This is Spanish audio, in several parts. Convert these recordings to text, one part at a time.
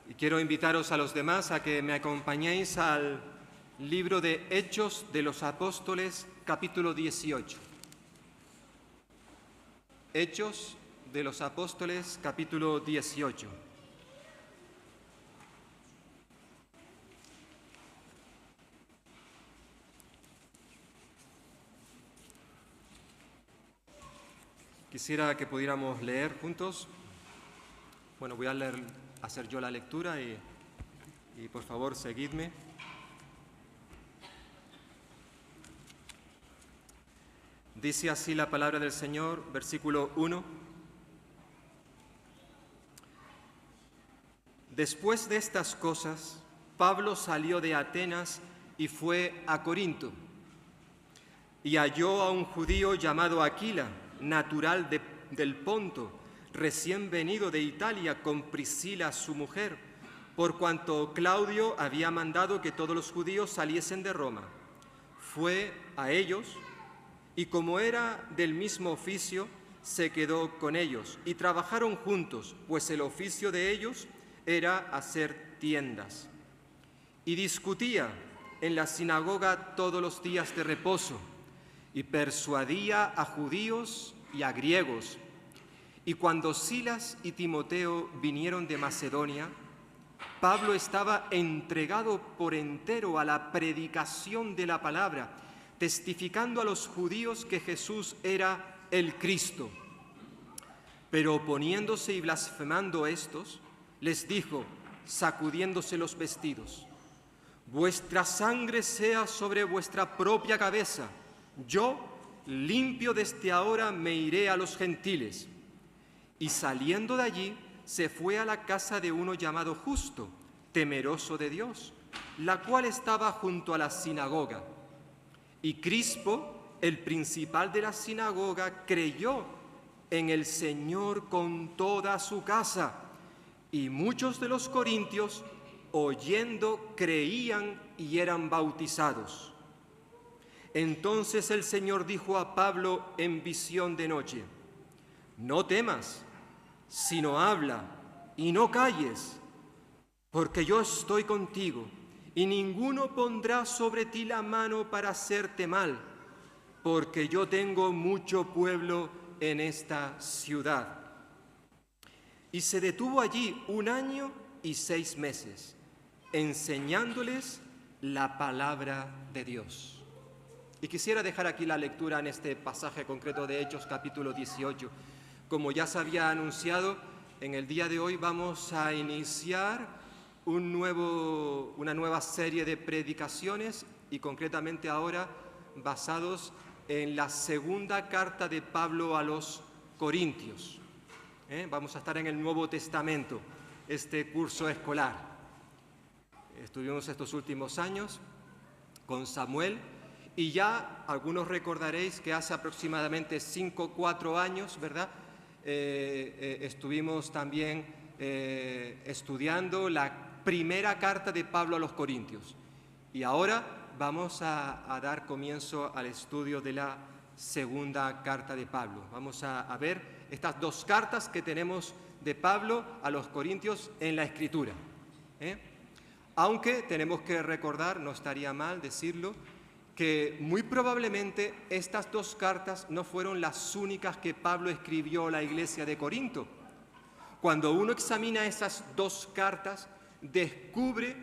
Y quiero invitaros a los demás a que me acompañéis al libro de Hechos de los Apóstoles, capítulo 18. Hechos de los Apóstoles, capítulo 18. Quisiera que pudiéramos leer juntos. Bueno, voy a hacer yo la lectura y por favor seguidme. Dice así la palabra del Señor, versículo 1. Después de estas cosas, Pablo salió de Atenas y fue a Corinto, y halló a un judío llamado Aquila, natural del Ponto, recién venido de Italia con Priscila su mujer, por cuanto Claudio había mandado que todos los judíos saliesen de Roma. Fue a ellos, y como era del mismo oficio, se quedó con ellos, y trabajaron juntos, pues el oficio de ellos era hacer tiendas. Y discutía en la sinagoga todos los días de reposo, y persuadía a judíos y a griegos. Y cuando Silas y Timoteo vinieron de Macedonia, Pablo estaba entregado por entero a la predicación de la palabra, testificando a los judíos que Jesús era el Cristo. Pero oponiéndose y blasfemando estos, les dijo, sacudiéndose los vestidos: vuestra sangre sea sobre vuestra propia cabeza. Yo, limpio desde ahora, me iré a los gentiles. Y saliendo de allí, se fue a la casa de uno llamado Justo, temeroso de Dios, la cual estaba junto a la sinagoga. Y Crispo, el principal de la sinagoga, creyó en el Señor con toda su casa. Y muchos de los corintios, oyendo, creían y eran bautizados. Entonces el Señor dijo a Pablo en visión de noche: no temas, sino habla y no calles, porque yo estoy contigo, y ninguno pondrá sobre ti la mano para hacerte mal, porque yo tengo mucho pueblo en esta ciudad. Y se detuvo allí 1 año y 6 meses, enseñándoles la palabra de Dios. Y quisiera dejar aquí la lectura en este pasaje concreto de Hechos capítulo 18. Como ya se había anunciado, en el día de hoy vamos a iniciar una nueva serie de predicaciones, y concretamente ahora basados en la segunda carta de Pablo a los Corintios. Vamos a estar en el Nuevo Testamento, este curso escolar. Estuvimos estos últimos años con Samuel, y ya algunos recordaréis que hace aproximadamente 4 años, ¿verdad? Estuvimos también estudiando la primera carta de Pablo a los Corintios. Y ahora vamos a dar comienzo al estudio de la segunda carta de Pablo. Vamos a ver estas 2 cartas que tenemos de Pablo a los Corintios en la Escritura. Aunque tenemos que recordar, no estaría mal decirlo, que muy probablemente estas 2 cartas no fueron las únicas que Pablo escribió a la iglesia de Corinto. Cuando uno examina esas 2 cartas, descubre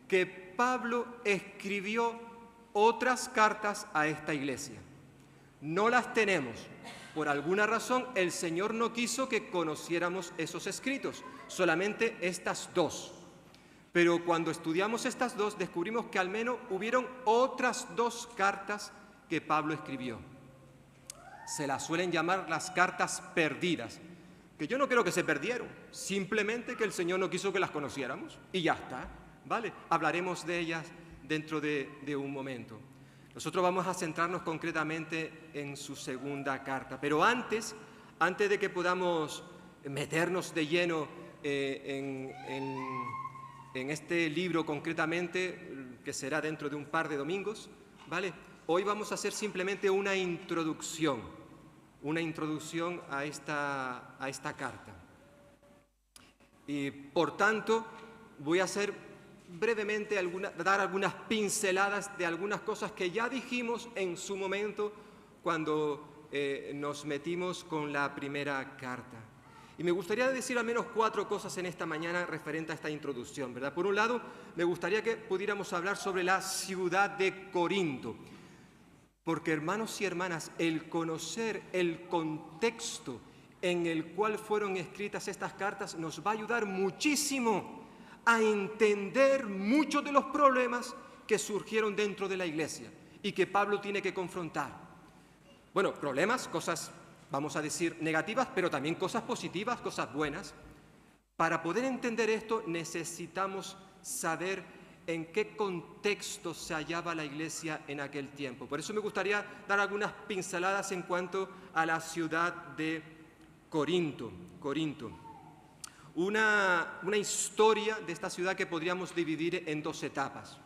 que Pablo escribió otras cartas a esta iglesia. No las tenemos. Por alguna razón, el Señor no quiso que conociéramos esos escritos, solamente estas 2. Pero cuando estudiamos estas 2, descubrimos que al menos hubieron otras 2 cartas que Pablo escribió. Se las suelen llamar las cartas perdidas, que yo no creo que se perdieron, simplemente que el Señor no quiso que las conociéramos y ya está, ¿vale? Hablaremos de ellas dentro de un momento. Nosotros vamos a centrarnos concretamente en su segunda carta, pero antes de que podamos meternos de lleno en este libro concretamente, que será dentro de un par de domingos, ¿vale? Hoy vamos a hacer simplemente una introducción a esta carta. Y por tanto, voy a hacer brevemente dar algunas pinceladas de algunas cosas que ya dijimos en su momento cuando nos metimos con la primera carta. Y me gustaría decir al menos 4 cosas en esta mañana referente a esta introducción, ¿verdad? Por un lado, me gustaría que pudiéramos hablar sobre la ciudad de Corinto, porque hermanos y hermanas, el conocer el contexto en el cual fueron escritas estas cartas nos va a ayudar muchísimo a entender muchos de los problemas que surgieron dentro de la iglesia y que Pablo tiene que confrontar. Bueno, problemas, cosas, vamos a decir, negativas, pero también cosas positivas, cosas buenas. Para poder entender esto necesitamos saber en qué contexto se hallaba la iglesia en aquel tiempo. Por eso me gustaría dar algunas pinceladas en cuanto a la ciudad de Corinto. Una historia de esta ciudad que podríamos dividir en 2 etapas.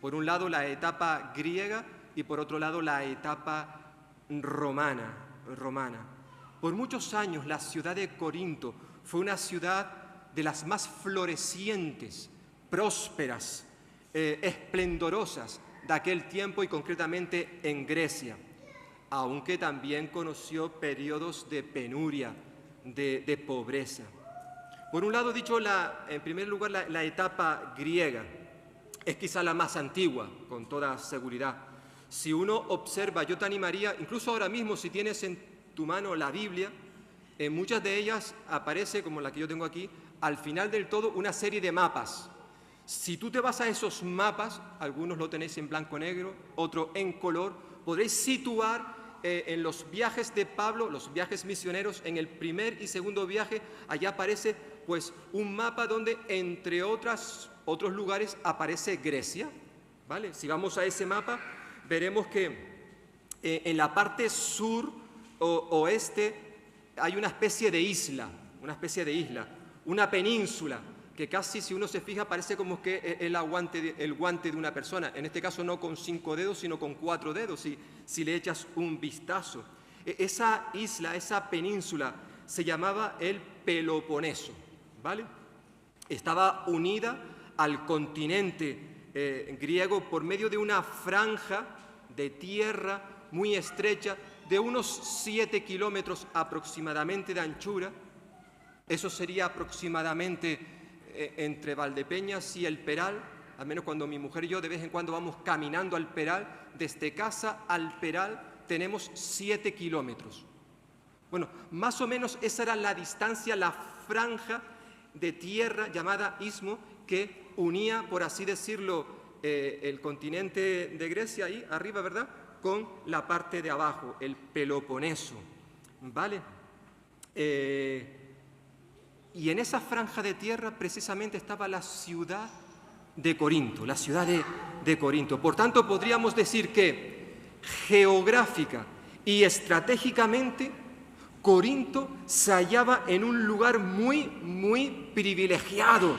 Por un lado la etapa griega y por otro lado la etapa romana. Por muchos años la ciudad de Corinto fue una ciudad de las más florecientes, prósperas, esplendorosas de aquel tiempo y concretamente en Grecia, aunque también conoció periodos de penuria, de pobreza. Por un lado, en primer lugar, la etapa griega es quizá la más antigua, con toda seguridad. Si uno observa, yo te animaría, incluso ahora mismo, si tienes en tu mano la Biblia, en muchas de ellas aparece, como la que yo tengo aquí, al final del todo una serie de mapas. Si tú te vas a esos mapas, algunos lo tenéis en blanco-negro, otro en color, podréis situar en los viajes de Pablo, los viajes misioneros, en el primer y segundo viaje, allá aparece pues un mapa donde entre otros lugares aparece Grecia, ¿vale? Si vamos a ese mapa, veremos que en la parte sur o oeste hay una especie de isla, una península, que casi, si uno se fija, parece como que el guante de una persona. En este caso no con 5 dedos, sino con 4 dedos, si le echas un vistazo. Esa isla, esa península, se llamaba el Peloponeso, ¿vale? Estaba unida al continente griego por medio de una franja de tierra muy estrecha, de unos 7 kilómetros aproximadamente de anchura. Eso sería aproximadamente entre Valdepeñas y El Peral, al menos cuando mi mujer y yo de vez en cuando vamos caminando al Peral, desde casa al Peral tenemos 7 kilómetros. Bueno, más o menos esa era la distancia, la franja de tierra llamada istmo que unía, por así decirlo, el continente de Grecia ahí arriba, ¿verdad?, con la parte de abajo, el Peloponeso, ¿vale? Y en esa franja de tierra precisamente estaba la ciudad de Corinto, la ciudad de Corinto. Por tanto, podríamos decir que geográfica y estratégicamente Corinto se hallaba en un lugar muy privilegiado.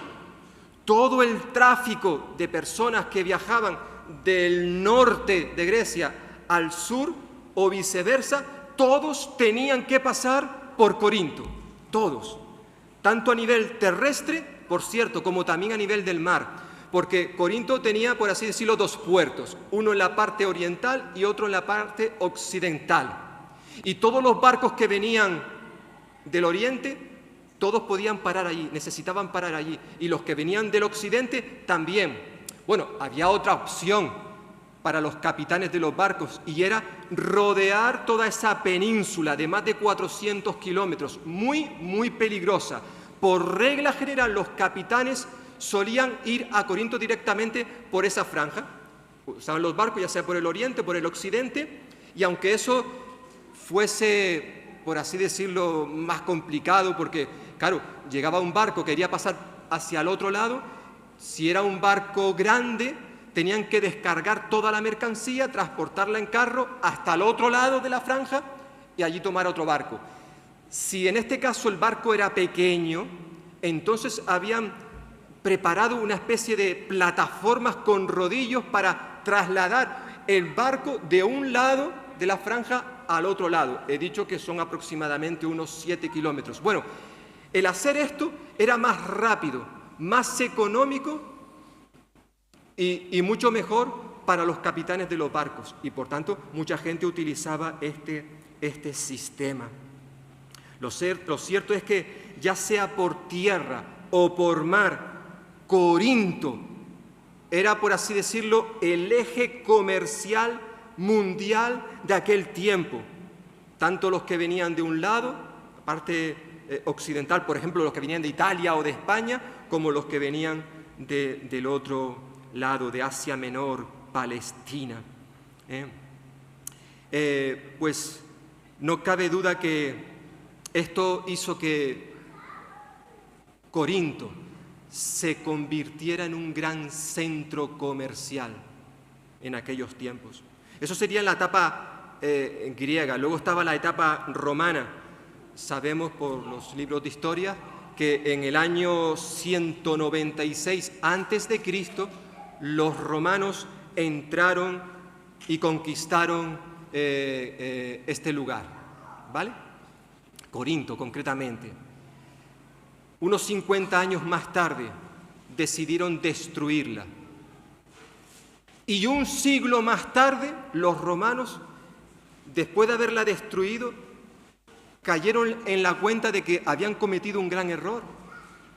Todo el tráfico de personas que viajaban del norte de Grecia al sur o viceversa, todos tenían que pasar por Corinto, todos. Tanto a nivel terrestre, por cierto, como también a nivel del mar, porque Corinto tenía, por así decirlo, 2 puertos, uno en la parte oriental y otro en la parte occidental. Y todos los barcos que venían del oriente, todos podían parar allí, necesitaban parar allí, y los que venían del occidente también. Bueno, había otra opción para los capitanes de los barcos, y era rodear toda esa península de más de 400 kilómetros, muy peligrosa. Por regla general, los capitanes solían ir a Corinto directamente por esa franja. Usaban los barcos, ya sea por el oriente, por el occidente, y aunque eso fuese, por así decirlo, más complicado, porque, claro, llegaba un barco, quería pasar hacia el otro lado, si era un barco grande, tenían que descargar toda la mercancía, transportarla en carro hasta el otro lado de la franja y allí tomar otro barco. Si en este caso el barco era pequeño, entonces habían preparado una especie de plataformas con rodillos para trasladar el barco de un lado de la franja al otro lado. He dicho que son aproximadamente unos 7 kilómetros. Bueno, el hacer esto era más rápido, más económico y mucho mejor para los capitanes de los barcos. Y por tanto, mucha gente utilizaba este sistema. Lo cierto es que ya sea por tierra o por mar, Corinto era, por así decirlo, el eje comercial mundial de aquel tiempo. Tanto los que venían de un lado, parte occidental, por ejemplo, los que venían de Italia o de España, como los que venían del otro lado, de Asia Menor, Palestina. Pues no cabe duda que esto hizo que Corinto se convirtiera en un gran centro comercial en aquellos tiempos. Eso sería en la etapa griega. Luego estaba la etapa romana. Sabemos por los libros de historia que en el año 196 a.C. los romanos entraron y conquistaron este lugar, ¿vale? Corinto, concretamente. Unos 50 años más tarde decidieron destruirla. Y un siglo más tarde, los romanos, después de haberla destruido, cayeron en la cuenta de que habían cometido un gran error,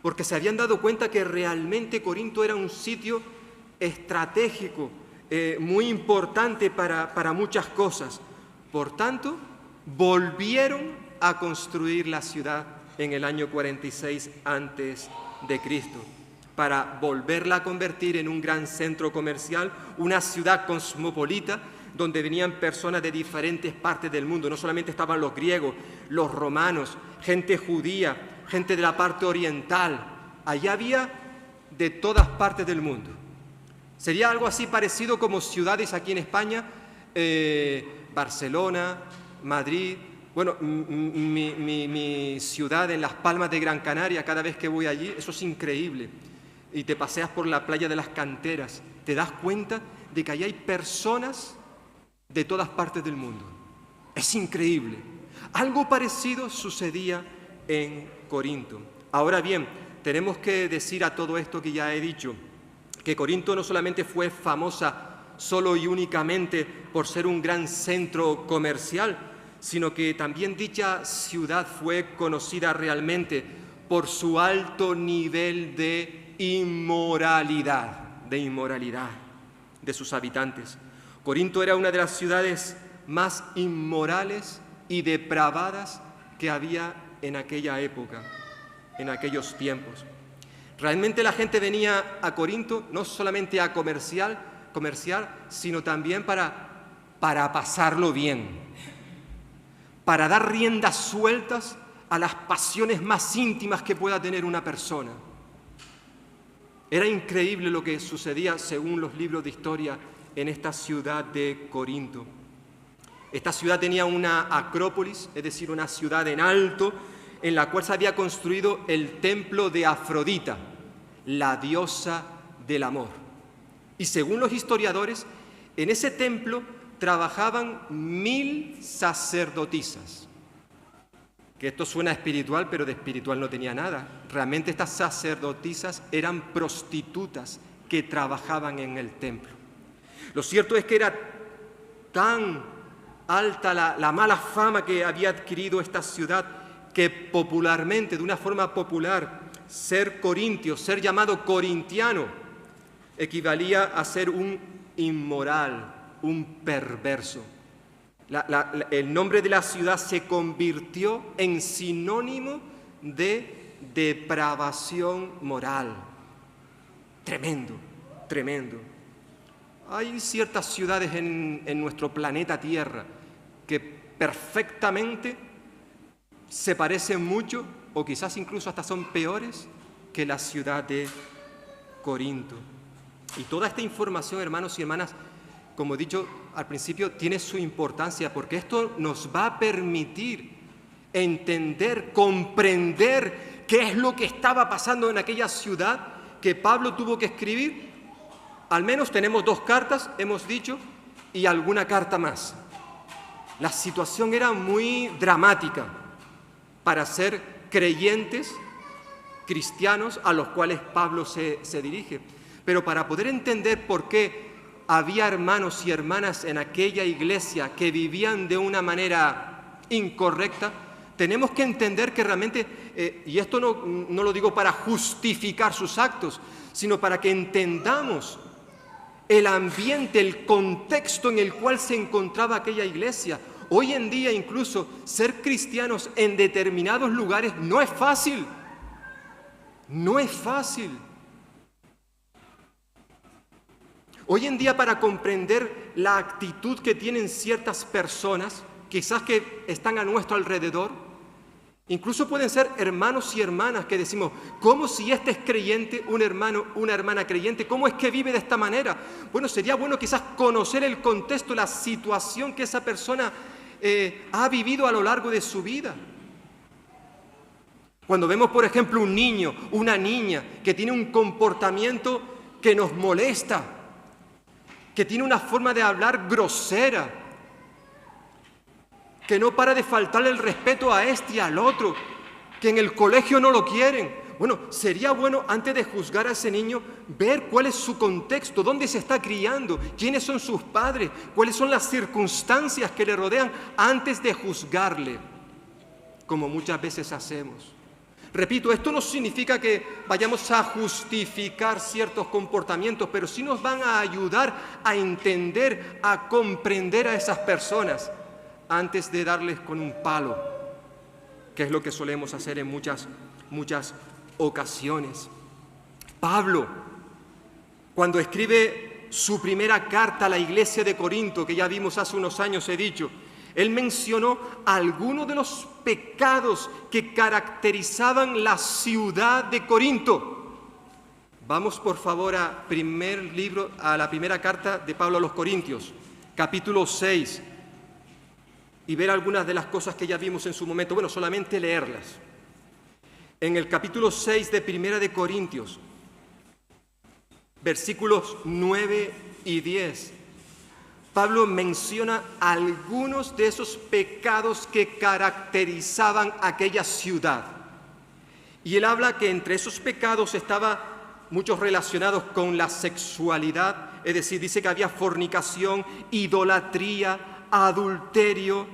porque se habían dado cuenta que realmente Corinto era un sitio estratégico, muy importante para muchas cosas. Por tanto, volvieron a construir la ciudad en el año 46 a.C., para volverla a convertir en un gran centro comercial, una ciudad cosmopolita, donde venían personas de diferentes partes del mundo. No solamente estaban los griegos, los romanos, gente judía, gente de la parte oriental. Allá había de todas partes del mundo. Sería algo así parecido como ciudades aquí en España, Barcelona, Madrid. Bueno, mi ciudad en Las Palmas de Gran Canaria, cada vez que voy allí, eso es increíble. Y te paseas por la playa de las Canteras, te das cuenta de que allí hay personas de todas partes del mundo. Es increíble. Algo parecido sucedía en Corinto. Ahora bien, tenemos que decir a todo esto que ya he dicho, que Corinto no solamente fue famosa solo y únicamente por ser un gran centro comercial, sino que también dicha ciudad fue conocida realmente por su alto nivel de inmoralidad de sus habitantes. Corinto era una de las ciudades más inmorales y depravadas que había en aquella época, en aquellos tiempos. Realmente la gente venía a Corinto no solamente a comerciar, sino también para pasarlo bien, para dar riendas sueltas a las pasiones más íntimas que pueda tener una persona. Era increíble lo que sucedía, según los libros de historia, en esta ciudad de Corinto. Esta ciudad tenía una acrópolis, es decir, una ciudad en alto, en la cual se había construido el templo de Afrodita, la diosa del amor. Y según los historiadores, en ese templo trabajaban 1000 sacerdotisas. Que esto suena espiritual, pero de espiritual no tenía nada. Realmente estas sacerdotisas eran prostitutas que trabajaban en el templo. Lo cierto es que era tan alta la mala fama que había adquirido esta ciudad, que popularmente, de una forma popular, ser corintio, ser llamado corintiano, equivalía a ser un inmoral, un perverso. El nombre de la ciudad se convirtió en sinónimo de depravación moral. Tremendo, tremendo. Hay ciertas ciudades en nuestro planeta Tierra que perfectamente se parecen mucho, o quizás incluso hasta son peores que la ciudad de Corinto. Y toda esta información, hermanos y hermanas, como he dicho al principio, tiene su importancia, porque esto nos va a permitir entender, comprender qué es lo que estaba pasando en aquella ciudad que Pablo tuvo que escribir. Al menos tenemos 2 cartas, hemos dicho, y alguna carta más. La situación era muy dramática para ser creyentes cristianos a los cuales Pablo se dirige. Pero para poder entender por qué había hermanos y hermanas en aquella iglesia que vivían de una manera incorrecta, tenemos que entender que realmente, y esto no lo digo para justificar sus actos, sino para que entendamos el ambiente, el contexto en el cual se encontraba aquella iglesia. Hoy en día incluso ser cristianos en determinados lugares no es fácil. No es fácil. Hoy en día, para comprender la actitud que tienen ciertas personas, quizás que están a nuestro alrededor, incluso pueden ser hermanos y hermanas que decimos, ¿cómo si este es creyente, un hermano, una hermana creyente? ¿Cómo es que vive de esta manera? Bueno, sería bueno quizás conocer el contexto, la situación que esa persona ha vivido a lo largo de su vida. Cuando vemos, por ejemplo, un niño, una niña que tiene un comportamiento que nos molesta, que tiene una forma de hablar grosera, que no para de faltarle el respeto a este y al otro, que en el colegio no lo quieren. Bueno, sería bueno, antes de juzgar a ese niño, ver cuál es su contexto, dónde se está criando, quiénes son sus padres, cuáles son las circunstancias que le rodean antes de juzgarle, como muchas veces hacemos. Repito, esto no significa que vayamos a justificar ciertos comportamientos, pero sí nos van a ayudar a entender, a comprender a esas personas antes de darles con un palo, que es lo que solemos hacer en muchas ocasiones. Pablo, cuando escribe su primera carta a la iglesia de Corinto, que ya vimos hace unos años, he dicho, él mencionó algunos de los pecados que caracterizaban la ciudad de Corinto. Vamos por favor a la primera carta de Pablo a los Corintios, capítulo 6, y ver algunas de las cosas que ya vimos en su momento. Bueno, solamente leerlas. En el capítulo 6 de Primera de Corintios, versículos 9 y 10, Pablo menciona algunos de esos pecados que caracterizaban aquella ciudad. Y él habla que entre esos pecados estaban muchos relacionados con la sexualidad, es decir, dice que había fornicación, idolatría, adulterio,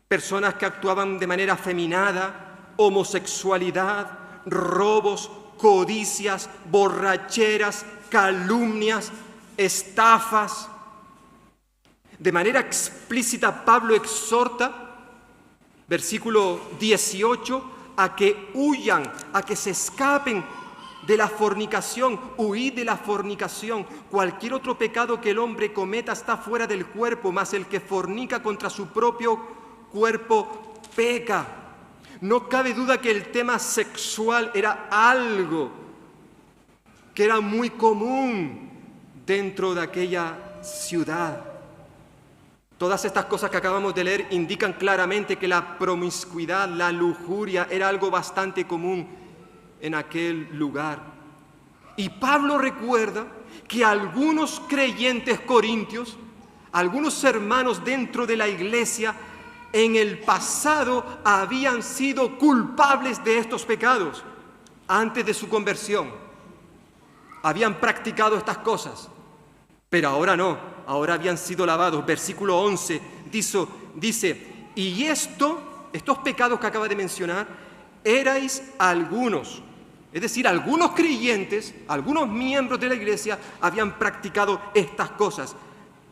personas que actuaban de manera afeminada, homosexualidad, robos, codicias, borracheras, calumnias, estafas. De manera explícita, Pablo exhorta, versículo 18, a que huyan, a que se escapen de la fornicación, huid de la fornicación. Cualquier otro pecado que el hombre cometa está fuera del cuerpo, mas el que fornica contra su propio cuerpo peca. No cabe duda que el tema sexual era algo que era muy común dentro de aquella ciudad. Todas estas cosas que acabamos de leer indican claramente que la promiscuidad, la lujuria era algo bastante común en aquel lugar. Y Pablo recuerda que algunos creyentes corintios, algunos hermanos dentro de la iglesia, en el pasado habían sido culpables de estos pecados antes de su conversión. Habían practicado estas cosas, pero ahora no, ahora habían sido lavados. Versículo 11 dice, y estos pecados que acaba de mencionar, erais algunos. Es decir, algunos creyentes, algunos miembros de la iglesia habían practicado estas cosas.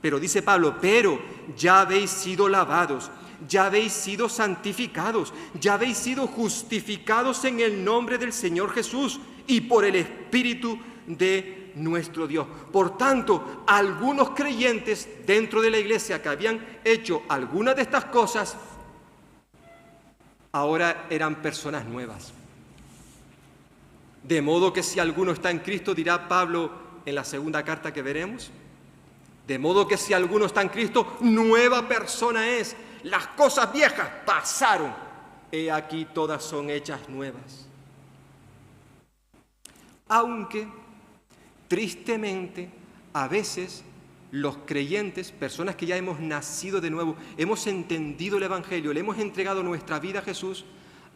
Pero dice Pablo, pero ya habéis sido lavados, ya habéis sido santificados, ya habéis sido justificados en el nombre del Señor Jesús y por el Espíritu de nuestro Dios. Por tanto, algunos creyentes dentro de la iglesia que habían hecho algunas de estas cosas, ahora eran personas nuevas. De modo que si alguno está en Cristo, dirá Pablo en la segunda carta que veremos, de modo que si alguno está en Cristo, nueva persona es. Las cosas viejas pasaron, he aquí todas son hechas nuevas. Aunque, tristemente, a veces los creyentes, personas que ya hemos nacido de nuevo, hemos entendido el Evangelio, le hemos entregado nuestra vida a Jesús,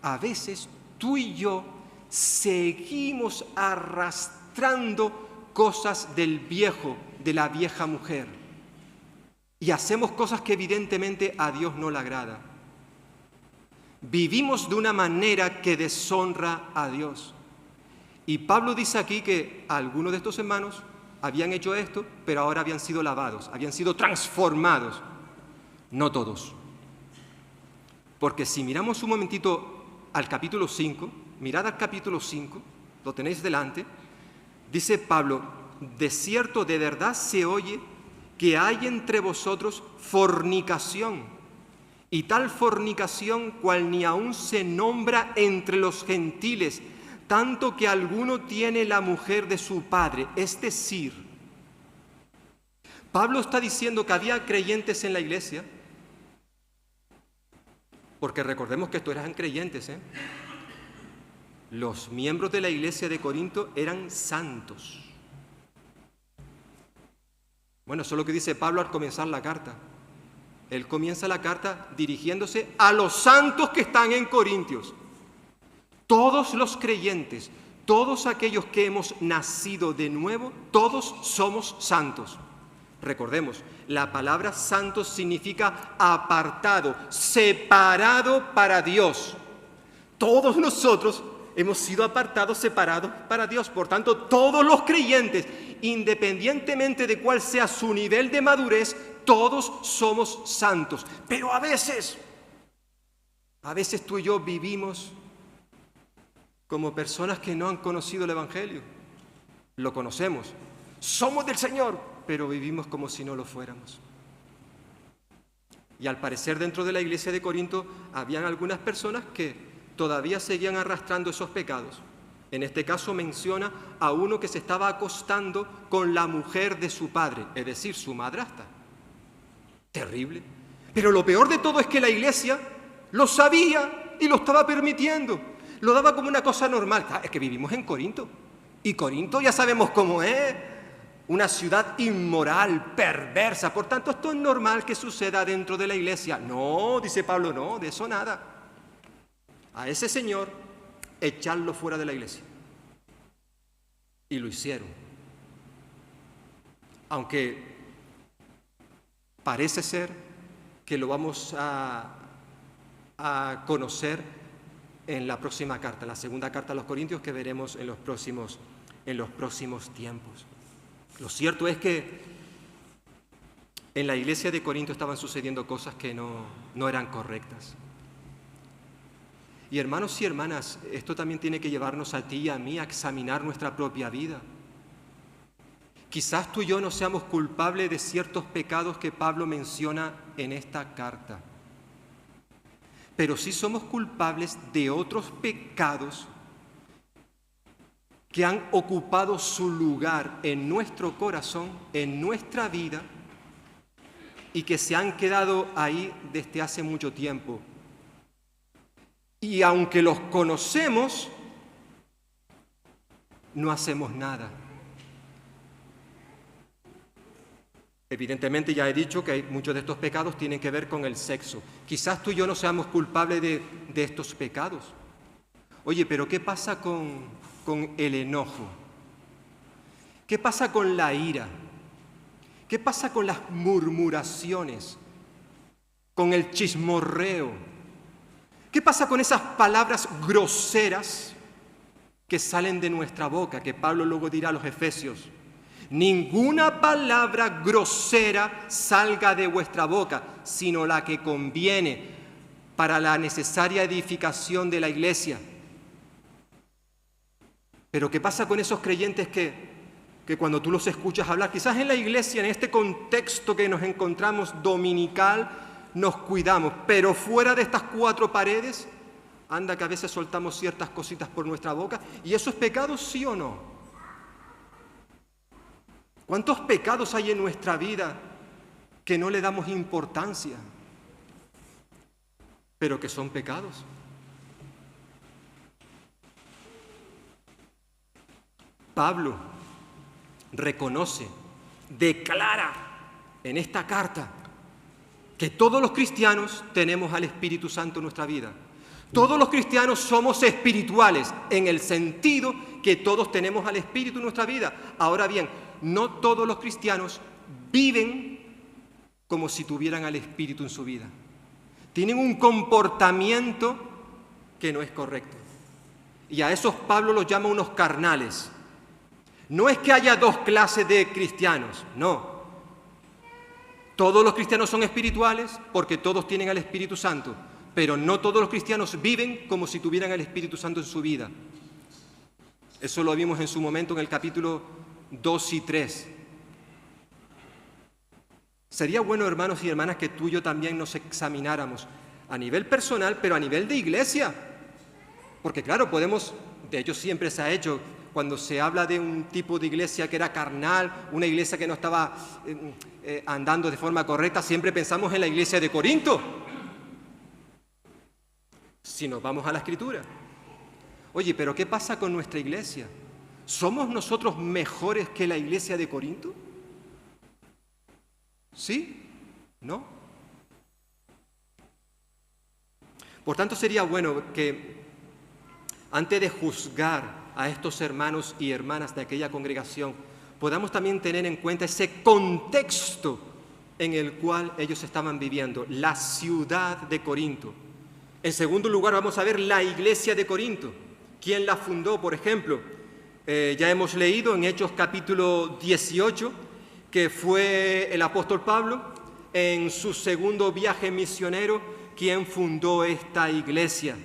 a veces tú y yo seguimos arrastrando cosas del viejo, de la vieja mujer. Y hacemos cosas que evidentemente a Dios no le agrada. Vivimos de una manera que deshonra a Dios. Y Pablo dice aquí que algunos de estos hermanos habían hecho esto, pero ahora habían sido lavados, habían sido transformados. No todos. Porque si miramos un momentito al capítulo 5, mirad al capítulo 5, lo tenéis delante, dice Pablo, de cierto, de verdad se oye que hay entre vosotros fornicación, y tal fornicación cual ni aún se nombra entre los gentiles, tanto que alguno tiene la mujer de su padre. Es decir, Pablo está diciendo que había creyentes en la iglesia, porque recordemos que estos eran creyentes, Los miembros de la iglesia de Corinto eran santos. Bueno, eso es lo que dice Pablo al comenzar la carta. Él comienza la carta dirigiéndose a los santos que están en Corintios. Todos los creyentes, todos aquellos que hemos nacido de nuevo, todos somos santos. Recordemos, la palabra santo significa apartado, separado para Dios. Todos nosotros hemos sido apartados, separados para Dios. Por tanto, todos los creyentes, independientemente de cuál sea su nivel de madurez, todos somos santos. Pero a veces tú y yo vivimos como personas que no han conocido el Evangelio. Lo conocemos, somos del Señor, pero vivimos como si no lo fuéramos. Y al parecer dentro de la iglesia de Corinto habían algunas personas que todavía seguían arrastrando esos pecados. En este caso menciona a uno que se estaba acostando con la mujer de su padre, es decir, su madrastra. Terrible. Pero lo peor de todo es que la iglesia lo sabía y lo estaba permitiendo. Lo daba como una cosa normal. Es que vivimos en Corinto. Y Corinto ya sabemos cómo es. Una ciudad inmoral, perversa. Por tanto, esto es normal que suceda dentro de la iglesia. No, dice Pablo, no, de eso nada. A ese señor, echarlo fuera de la iglesia. Y lo hicieron. Aunque parece ser que lo vamos a conocer en la próxima carta, en la segunda carta a los Corintios que veremos en los próximos tiempos. Lo cierto es que en la iglesia de Corinto estaban sucediendo cosas que no eran correctas. Y hermanos y hermanas, esto también tiene que llevarnos a ti y a mí a examinar nuestra propia vida. Quizás tú y yo no seamos culpables de ciertos pecados que Pablo menciona en esta carta, pero sí somos culpables de otros pecados que han ocupado su lugar en nuestro corazón, en nuestra vida, y que se han quedado ahí desde hace mucho tiempo. Y aunque los conocemos, no hacemos nada. Evidentemente ya he dicho que muchos de estos pecados tienen que ver con el sexo. Quizás tú y yo no seamos culpables de estos pecados. Oye, pero ¿qué pasa con el enojo? ¿Qué pasa con la ira? ¿Qué pasa con las murmuraciones? ¿Con el chismorreo? ¿Qué pasa con esas palabras groseras que salen de nuestra boca, que Pablo luego dirá a los Efesios? Ninguna palabra grosera salga de vuestra boca, sino la que conviene para la necesaria edificación de la iglesia. Pero ¿qué pasa con esos creyentes que cuando tú los escuchas hablar, quizás en la iglesia, en este contexto que nos encontramos dominical, nos cuidamos, pero fuera de estas cuatro paredes, anda que a veces soltamos ciertas cositas por nuestra boca, y eso es pecado, sí o no? ¿Cuántos pecados hay en nuestra vida que no le damos importancia, pero que son pecados? Pablo reconoce, declara en esta carta que todos los cristianos tenemos al Espíritu Santo en nuestra vida. Todos los cristianos somos espirituales en el sentido que todos tenemos al Espíritu en nuestra vida. Ahora bien, no todos los cristianos viven como si tuvieran al Espíritu en su vida. Tienen un comportamiento que no es correcto. Y a esos Pablo los llama unos carnales. No es que haya dos clases de cristianos, no. Todos los cristianos son espirituales porque todos tienen al Espíritu Santo, pero no todos los cristianos viven como si tuvieran al Espíritu Santo en su vida. Eso lo vimos en su momento en el capítulo 2 y 3. Sería bueno, hermanos y hermanas, que tú y yo también nos examináramos a nivel personal, pero a nivel de iglesia. Porque claro, de hecho siempre se ha hecho, cuando se habla de un tipo de iglesia que era carnal, una iglesia que no estaba andando de forma correcta, siempre pensamos en la iglesia de Corinto. Si nos vamos a la Escritura. Oye, pero ¿qué pasa con nuestra iglesia? ¿Somos nosotros mejores que la iglesia de Corinto? ¿Sí? ¿No? Por tanto, sería bueno que antes de juzgar a estos hermanos y hermanas de aquella congregación, podamos también tener en cuenta ese contexto en el cual ellos estaban viviendo, la ciudad de Corinto. En segundo lugar, vamos a ver la iglesia de Corinto. ¿Quién la fundó, por ejemplo? Ya hemos leído en Hechos capítulo 18 que fue el apóstol Pablo en su segundo viaje misionero quien fundó esta iglesia.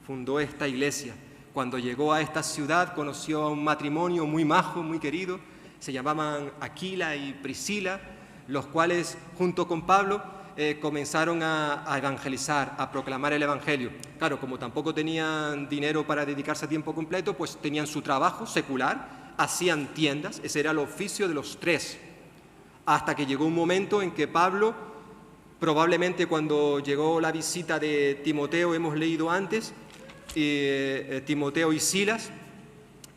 Fundó esta iglesia. Cuando llegó a esta ciudad conoció a un matrimonio muy majo, muy querido. Se llamaban Aquila y Priscila, los cuales junto con Pablo comenzaron a evangelizar, a proclamar el evangelio. Claro, como tampoco tenían dinero para dedicarse a tiempo completo, pues tenían su trabajo secular, hacían tiendas, ese era el oficio de los tres. Hasta que llegó un momento en que Pablo, probablemente cuando llegó la visita de Timoteo, hemos leído antes, Timoteo y Silas,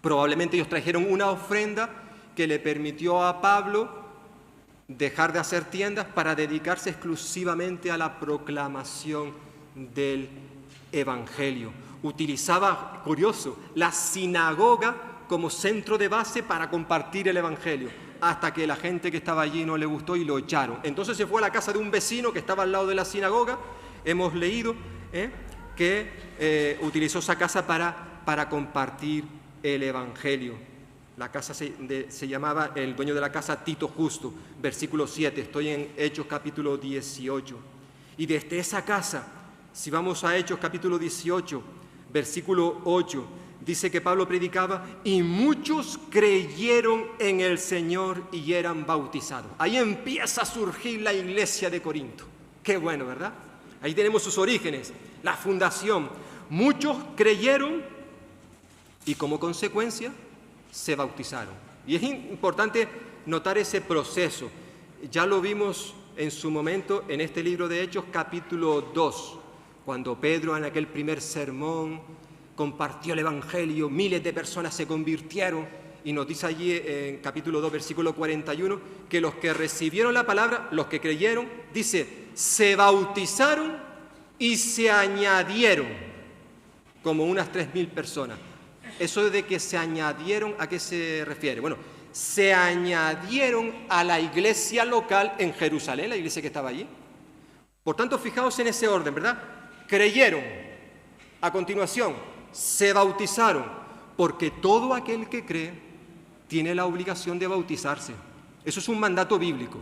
probablemente ellos trajeron una ofrenda que le permitió a Pablo dejar de hacer tiendas para dedicarse exclusivamente a la proclamación del Evangelio. Utilizaba, curioso, la sinagoga como centro de base para compartir el Evangelio, hasta que la gente que estaba allí no le gustó y lo echaron. Entonces se fue a la casa de un vecino que estaba al lado de la sinagoga. Hemos leído que utilizó esa casa para compartir el Evangelio. La casa se llamaba, el dueño de la casa, Tito Justo, versículo 7, estoy en Hechos capítulo 18. Y desde esa casa, si vamos a Hechos capítulo 18, versículo 8, dice que Pablo predicaba y muchos creyeron en el Señor y eran bautizados. Ahí empieza a surgir la iglesia de Corinto. Qué bueno, ¿verdad? Ahí tenemos sus orígenes, la fundación. Muchos creyeron y como consecuencia se bautizaron. Y es importante notar ese proceso. Ya lo vimos en su momento en este libro de Hechos, capítulo 2, cuando Pedro en aquel primer sermón compartió el Evangelio, miles de personas se convirtieron, y nos dice allí en capítulo 2, versículo 41, que los que recibieron la palabra, los que creyeron, dice, se bautizaron y se añadieron como unas 3.000 personas. Eso de que se añadieron, ¿a qué se refiere? Bueno, se añadieron a la iglesia local en Jerusalén, la iglesia que estaba allí. Por tanto, fijaos en ese orden, ¿verdad? Creyeron, a continuación, se bautizaron, porque todo aquel que cree tiene la obligación de bautizarse. Eso es un mandato bíblico.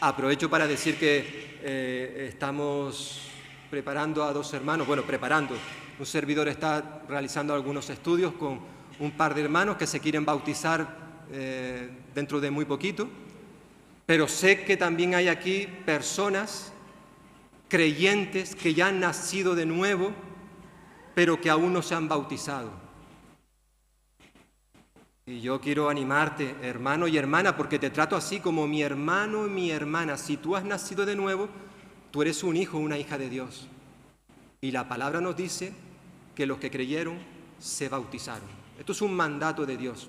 Aprovecho para decir que estamos preparando a dos hermanos, un servidor está realizando algunos estudios con un par de hermanos que se quieren bautizar dentro de muy poquito, pero sé que también hay aquí personas creyentes que ya han nacido de nuevo, pero que aún no se han bautizado. Y yo quiero animarte, hermano y hermana, porque te trato así como mi hermano y mi hermana. Si tú has nacido de nuevo, tú eres un hijo o una hija de Dios. Y la palabra nos dice que los que creyeron se bautizaron. Esto es un mandato de Dios.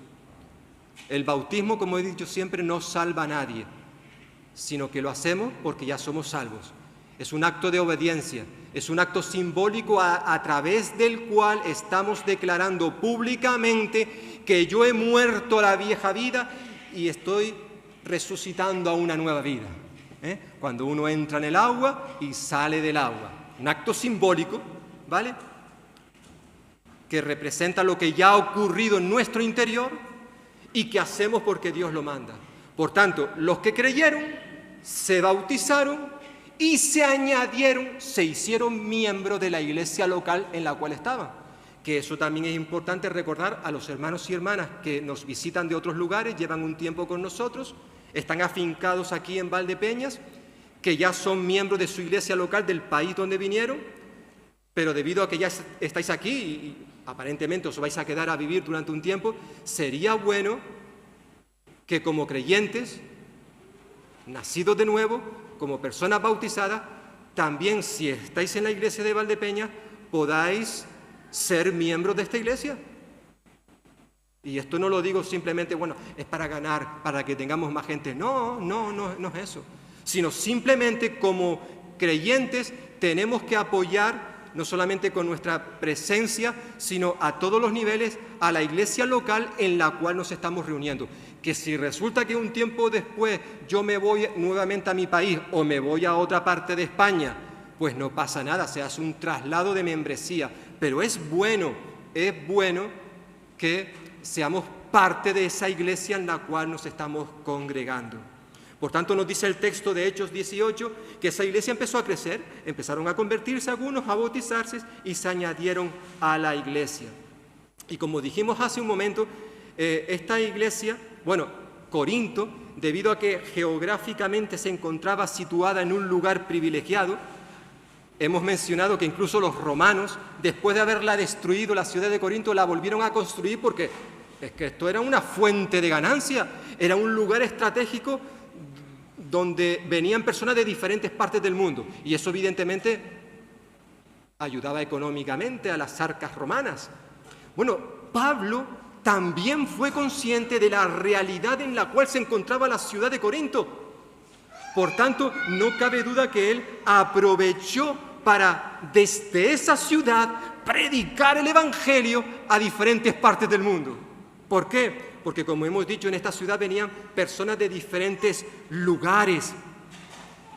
El bautismo, como he dicho siempre, no salva a nadie, sino que lo hacemos porque ya somos salvos. Es un acto de obediencia, Es un acto simbólico a través del cual estamos declarando públicamente que yo he muerto a la vieja vida y estoy resucitando a una nueva vida. Cuando uno entra en el agua y sale del agua. Un acto simbólico, ¿vale?, que representa lo que ya ha ocurrido en nuestro interior y que hacemos porque Dios lo manda. Por tanto, los que creyeron se bautizaron y se añadieron, se hicieron miembros de la iglesia local en la cual estaban. Que eso también es importante recordar a los hermanos y hermanas que nos visitan de otros lugares, llevan un tiempo con nosotros, están afincados aquí en Valdepeñas, que ya son miembros de su iglesia local del país donde vinieron, pero debido a que ya estáis aquí y aparentemente os vais a quedar a vivir durante un tiempo, sería bueno que como creyentes, nacidos de nuevo, como personas bautizadas, también si estáis en la iglesia de Valdepeñas, podáis ser miembros de esta iglesia. Y esto no lo digo simplemente, bueno, es para ganar, para que tengamos más gente. No es eso. Sino simplemente como creyentes tenemos que apoyar no solamente con nuestra presencia, sino a todos los niveles, a la iglesia local en la cual nos estamos reuniendo. Que si resulta que un tiempo después yo me voy nuevamente a mi país o me voy a otra parte de España, pues no pasa nada, se hace un traslado de membresía. Pero es bueno que seamos parte de esa iglesia en la cual nos estamos congregando. Por tanto, nos dice el texto de Hechos 18 que esa iglesia empezó a crecer, empezaron a convertirse algunos, a bautizarse y se añadieron a la iglesia. Y como dijimos hace un momento, esta iglesia, Corinto, debido a que geográficamente se encontraba situada en un lugar privilegiado, hemos mencionado que incluso los romanos, después de haberla destruido, la ciudad de Corinto, la volvieron a construir porque es que esto era una fuente de ganancia, era un lugar estratégico donde venían personas de diferentes partes del mundo y eso evidentemente ayudaba económicamente a las arcas romanas. Pablo también fue consciente de la realidad en la cual se encontraba la ciudad de Corinto. Por tanto, no cabe duda que él aprovechó para, desde esa ciudad, predicar el Evangelio a diferentes partes del mundo. ¿Por qué? Porque, como hemos dicho, en esta ciudad venían personas de diferentes lugares.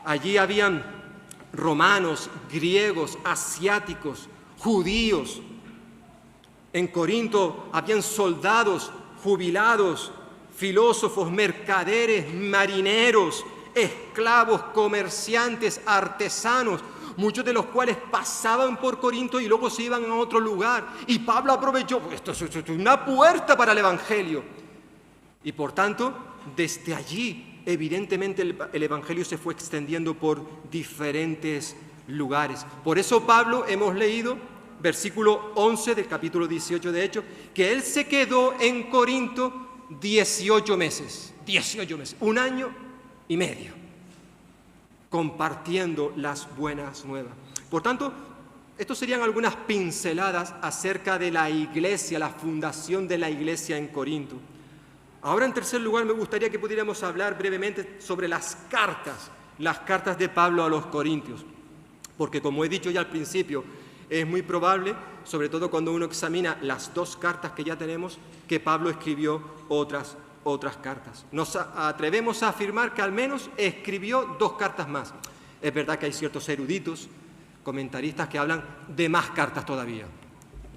Allí habían romanos, griegos, asiáticos, judíos. En Corinto habían soldados, jubilados, filósofos, mercaderes, marineros, esclavos, comerciantes, artesanos, muchos de los cuales pasaban por Corinto y luego se iban a otro lugar. Y Pablo aprovechó, esto es una puerta para el Evangelio. Y por tanto, desde allí, evidentemente el Evangelio se fue extendiendo por diferentes lugares. Por eso Pablo, hemos leído, versículo 11 del capítulo 18 de Hechos, que él se quedó en Corinto 18 meses, 1 año y medio, compartiendo las buenas nuevas. Por tanto, estos serían algunas pinceladas acerca de la iglesia, la fundación de la iglesia en Corinto. Ahora, en tercer lugar, me gustaría que pudiéramos hablar brevemente sobre las cartas de Pablo a los Corintios, porque como he dicho ya al principio, es muy probable, sobre todo cuando uno examina las 2 cartas que ya tenemos, que Pablo escribió otras cartas. Nos atrevemos a afirmar que al menos escribió 2 cartas más. Es verdad que hay ciertos eruditos, comentaristas que hablan de más cartas todavía,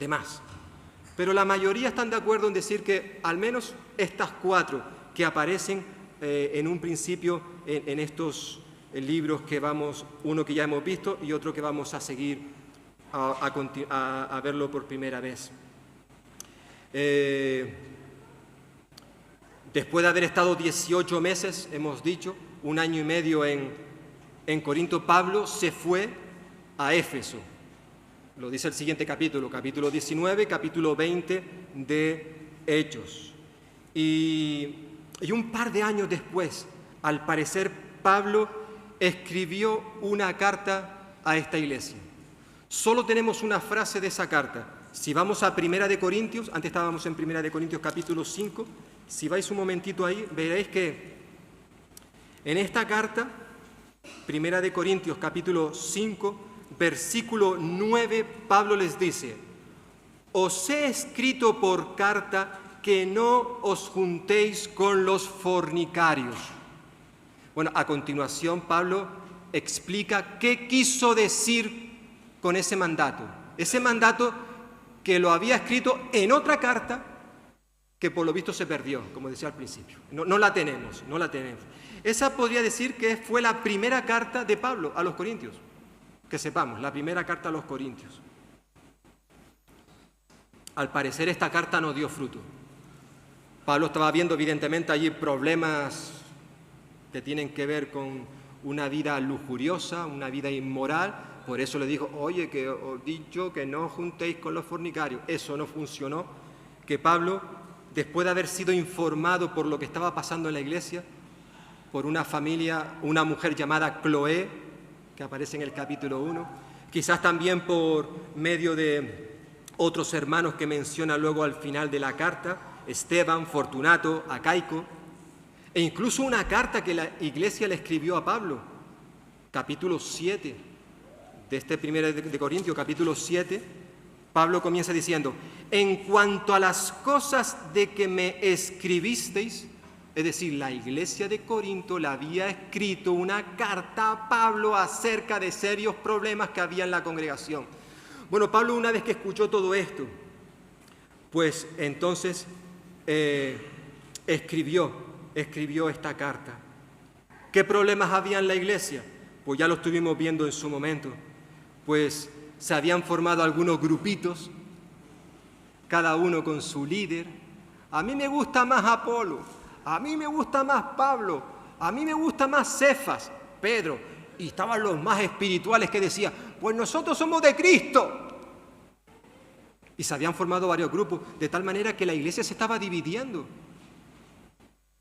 de más. Pero la mayoría están de acuerdo en decir que al menos estas 4 que aparecen en un principio en estos libros uno que ya hemos visto y otro que vamos a seguir a verlo por primera vez. Después de haber estado 18 meses, hemos dicho, 1 año y medio en Corinto, Pablo se fue a Éfeso. Lo dice el siguiente capítulo 19, capítulo 20 de Hechos. Y un par de años después, al parecer, Pablo escribió una carta a esta iglesia. Solo tenemos una frase de esa carta. Si vamos a Primera de Corintios, antes estábamos en Primera de Corintios capítulo 5, si vais un momentito ahí, veréis que en esta carta, Primera de Corintios capítulo 5, versículo 9, Pablo les dice: os he escrito por carta que no os juntéis con los fornicarios. Bueno, a continuación Pablo explica qué quiso decir con ese mandato. Ese mandato que lo había escrito en otra carta que por lo visto se perdió, como decía al principio. No la tenemos. Esa podría decir que fue la primera carta de Pablo a los Corintios. Que sepamos, la primera carta a los Corintios. Al parecer esta carta no dio fruto. Pablo estaba viendo evidentemente allí problemas que tienen que ver con una vida lujuriosa, una vida inmoral. Por eso le dijo: oye, que os he dicho que no os juntéis con los fornicarios. Eso no funcionó. Que Pablo, después de haber sido informado por lo que estaba pasando en la iglesia, por una familia, una mujer llamada Cloé, que aparece en el capítulo 1, quizás también por medio de otros hermanos que menciona luego al final de la carta, Esteban, Fortunato, Acaico, e incluso una carta que la iglesia le escribió a Pablo, capítulo 7, de este primero de Corintios, capítulo 7, Pablo comienza diciendo: en cuanto a las cosas de que me escribisteis, es decir, la iglesia de Corinto le había escrito una carta a Pablo acerca de serios problemas que había en la congregación. Bueno, Pablo, una vez que escuchó todo esto, pues entonces escribió esta carta. ¿Qué problemas había en la iglesia? Pues ya lo estuvimos viendo en su momento. Pues se habían formado algunos grupitos, cada uno con su líder. A mí me gusta más Apolo, a mí me gusta más Pablo, a mí me gusta más Cefas, Pedro. Y estaban los más espirituales que decían: pues nosotros somos de Cristo. Y se habían formado varios grupos, de tal manera que la iglesia se estaba dividiendo.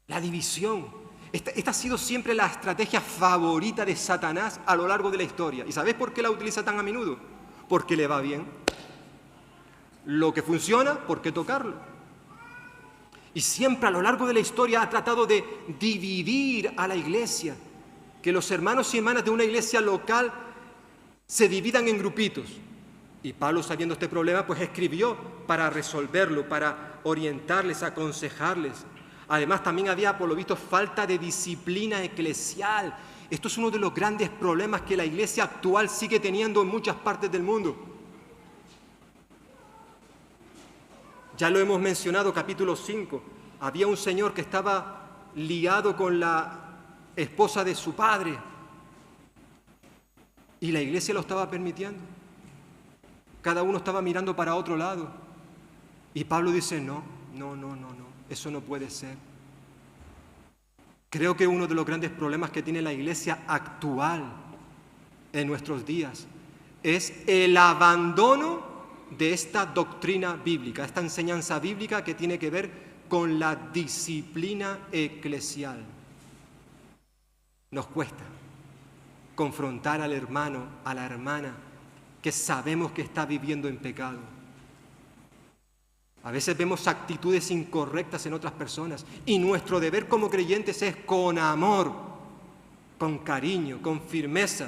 La división. Esta ha sido siempre la estrategia favorita de Satanás a lo largo de la historia. ¿Y sabéis por qué la utiliza tan a menudo? Porque le va bien. Lo que funciona, ¿por qué tocarlo? Y siempre a lo largo de la historia ha tratado de dividir a la iglesia, que los hermanos y hermanas de una iglesia local se dividan en grupitos. Y Pablo, sabiendo este problema, pues escribió para resolverlo, para orientarles, aconsejarles. Además, también había, por lo visto, falta de disciplina eclesial. Esto es uno de los grandes problemas que la iglesia actual sigue teniendo en muchas partes del mundo. Ya lo hemos mencionado, capítulo 5. Había un señor que estaba liado con la esposa de su padre. Y la iglesia lo estaba permitiendo. Cada uno estaba mirando para otro lado. Y Pablo dice: no, eso no puede ser. Creo que uno de los grandes problemas que tiene la iglesia actual en nuestros días es el abandono de esta doctrina bíblica, esta enseñanza bíblica que tiene que ver con la disciplina eclesial. Nos cuesta confrontar al hermano, a la hermana, que sabemos que está viviendo en pecado. A veces vemos actitudes incorrectas en otras personas y nuestro deber como creyentes es con amor, con cariño, con firmeza,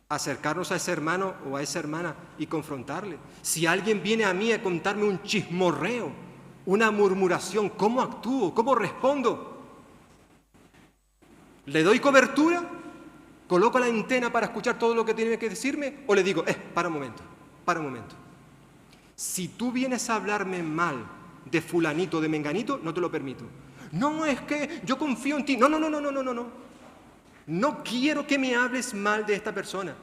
acercarnos a ese hermano o a esa hermana y confrontarle. Si alguien viene a mí a contarme un chismorreo, una murmuración, ¿cómo actúo? ¿Cómo respondo? ¿Le doy cobertura? ¿Coloco la antena para escuchar todo lo que tiene que decirme? ¿O le digo: para un momento? Si tú vienes a hablarme mal de fulanito, de menganito, no te lo permito. No, es que yo confío en ti. No. No quiero que me hables mal de esta persona.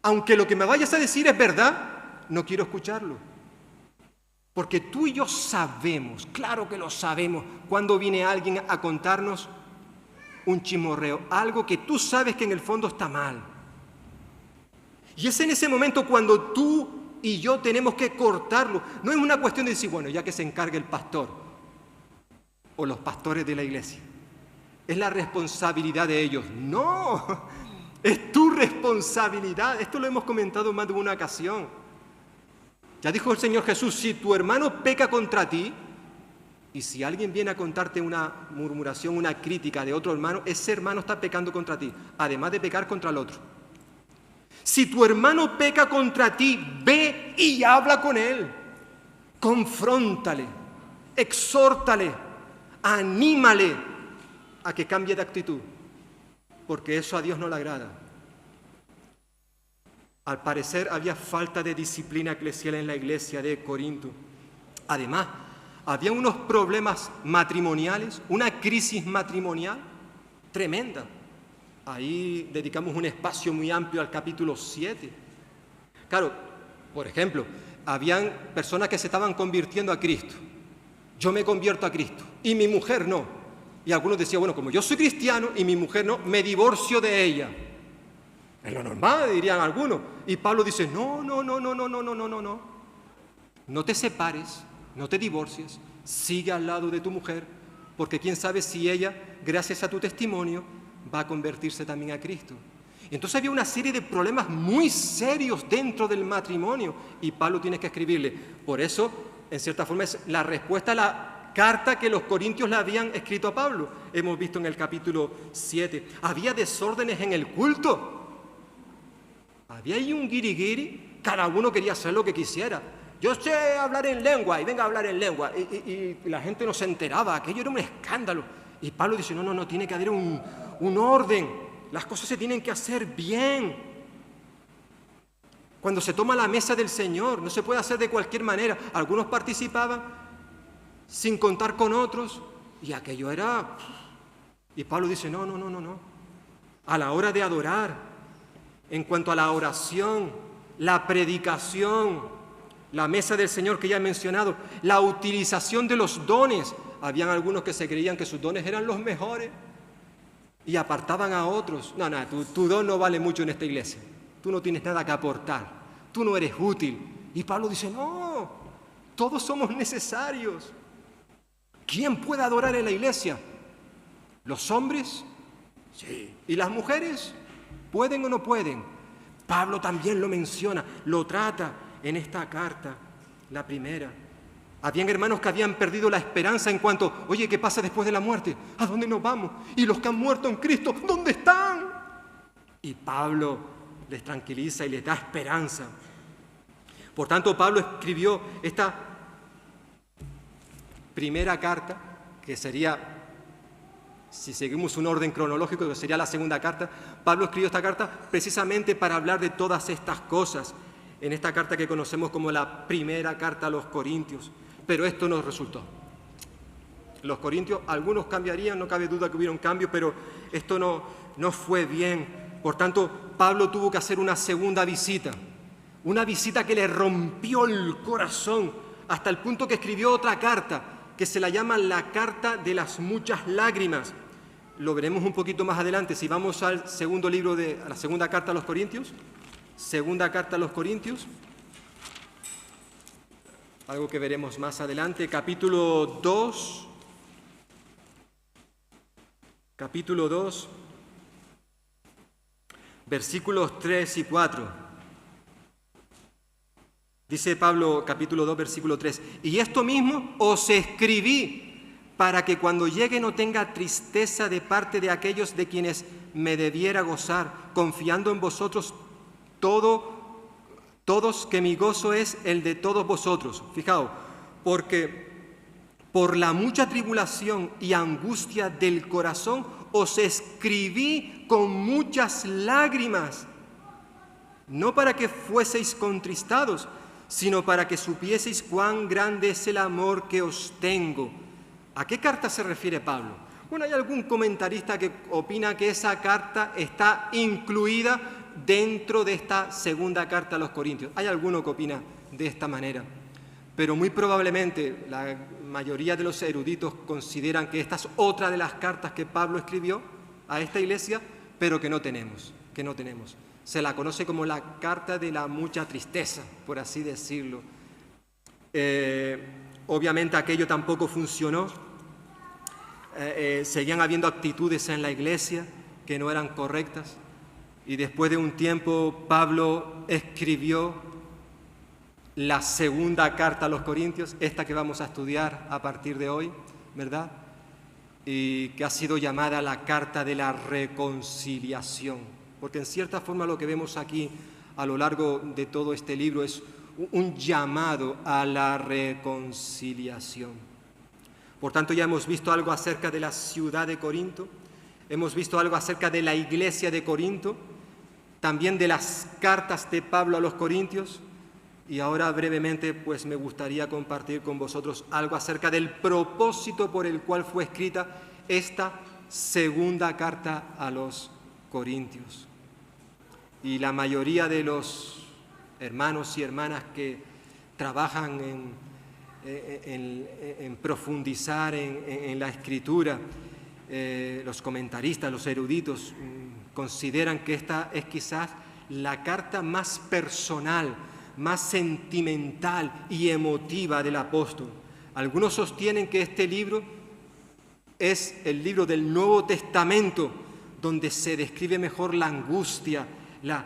Aunque lo que me vayas a decir es verdad, no quiero escucharlo. Porque tú y yo sabemos, claro que lo sabemos, cuando viene alguien a contarnos un chismorreo, algo que tú sabes que en el fondo está mal. Y es en ese momento cuando tú y yo tenemos que cortarlo. No es una cuestión de decir: bueno, ya que se encargue el pastor o los pastores de la iglesia, es la responsabilidad de ellos. No, es tu responsabilidad. Esto lo hemos comentado en más de una ocasión. Ya dijo el Señor Jesús: si tu hermano peca contra ti, y si alguien viene a contarte una murmuración, una crítica de otro hermano, ese hermano está pecando contra ti, además de pecar contra el otro. Si tu hermano peca contra ti, ve y habla con él. Confróntale, exhórtale, anímale a que cambie de actitud, porque eso a Dios no le agrada. Al parecer había falta de disciplina eclesial en la iglesia de Corinto. Además, había unos problemas matrimoniales, una crisis matrimonial tremenda. Ahí dedicamos un espacio muy amplio al capítulo 7. Claro, por ejemplo, habían personas que se estaban convirtiendo a Cristo. Yo me convierto a Cristo y mi mujer no. Y algunos decían, bueno, como yo soy cristiano y mi mujer no, me divorcio de ella. Es lo normal, dirían algunos. Y Pablo dice, no. No te separes, no te divorcies, sigue al lado de tu mujer, porque quién sabe si ella, gracias a tu testimonio, va a convertirse también a Cristo. Y entonces había una serie de problemas muy serios dentro del matrimonio y Pablo tiene que escribirle. Por eso, en cierta forma, es la respuesta a la carta que los corintios le habían escrito a Pablo. Hemos visto en el capítulo 7. Había desórdenes en el culto. Había ahí un guiriguiri, cada uno quería hacer lo que quisiera. Yo sé hablar en lengua y venga a hablar en lengua. Y la gente no se enteraba, aquello era un escándalo. Y Pablo dice, no, tiene que haber un orden. Las cosas se tienen que hacer bien. Cuando se toma la mesa del Señor, no se puede hacer de cualquier manera. Algunos participaban sin contar con otros y aquello era... Y Pablo dice, no. A la hora de adorar, en cuanto a la oración, la predicación, la mesa del Señor que ya he mencionado, la utilización de los dones. Habían algunos que se creían que sus dones eran los mejores y apartaban a otros. No, tu don no vale mucho en esta iglesia. Tú no tienes nada que aportar. Tú no eres útil. Y Pablo dice, no, todos somos necesarios. ¿Quién puede adorar en la iglesia? ¿Los hombres? Sí. ¿Y las mujeres? ¿Pueden o no pueden? Pablo también lo menciona, lo trata en esta carta, la primera. Habían hermanos que habían perdido la esperanza en cuanto, oye, ¿qué pasa después de la muerte? ¿A dónde nos vamos? ¿Y los que han muerto en Cristo, dónde están? Y Pablo les tranquiliza y les da esperanza. Por tanto, Pablo escribió esta primera carta, que sería, si seguimos un orden cronológico, que sería la segunda carta. Pablo escribió esta carta precisamente para hablar de todas estas cosas, en esta carta que conocemos como la primera carta a los Corintios. Pero esto no resultó. Los corintios, algunos cambiarían, no cabe duda que hubiera un cambio, pero esto no fue bien. Por tanto, Pablo tuvo que hacer una segunda visita, una visita que le rompió el corazón, hasta el punto que escribió otra carta, que se la llama la carta de las muchas lágrimas. Lo veremos un poquito más adelante, si vamos al segundo libro a la segunda carta a los Corintios, segunda carta a los Corintios, algo que veremos más adelante, capítulo 2, versículos 3 y 4. Dice Pablo, capítulo 2, versículo 3, y esto mismo os escribí para que cuando llegue no tenga tristeza de parte de aquellos de quienes me debiera gozar, confiando en vosotros todos, que mi gozo es el de todos vosotros. Fijaos, porque por la mucha tribulación y angustia del corazón os escribí con muchas lágrimas, no para que fueseis contristados, sino para que supieseis cuán grande es el amor que os tengo. ¿A qué carta se refiere Pablo? Bueno, hay algún comentarista que opina que esa carta está incluida dentro de esta segunda carta a los Corintios. Hay alguno que opina de esta manera, pero muy probablemente la mayoría de los eruditos consideran que esta es otra de las cartas que Pablo escribió a esta iglesia, pero que no tenemos. Se la conoce como la carta de la mucha tristeza, por así decirlo. Obviamente aquello tampoco funcionó. Seguían habiendo actitudes en la iglesia que no eran correctas. Y después de un tiempo, Pablo escribió la segunda carta a los Corintios, esta que vamos a estudiar a partir de hoy, ¿verdad? Y que ha sido llamada la carta de la reconciliación. porque en cierta forma lo que vemos aquí a lo largo de todo este libro es un llamado a la reconciliación. Por tanto, ya hemos visto algo acerca de la ciudad de Corinto, hemos visto algo acerca de la iglesia de Corinto, también de las cartas de Pablo a los corintios, y ahora brevemente pues me gustaría compartir con vosotros algo acerca del propósito por el cual fue escrita esta segunda carta a los corintios. Y la mayoría de los hermanos y hermanas que trabajan en profundizar en la Escritura, los comentaristas, los eruditos, consideran que esta es quizás la carta más personal, más sentimental y emotiva del apóstol. Algunos sostienen que este libro es el libro del Nuevo Testamento, donde se describe mejor la angustia, la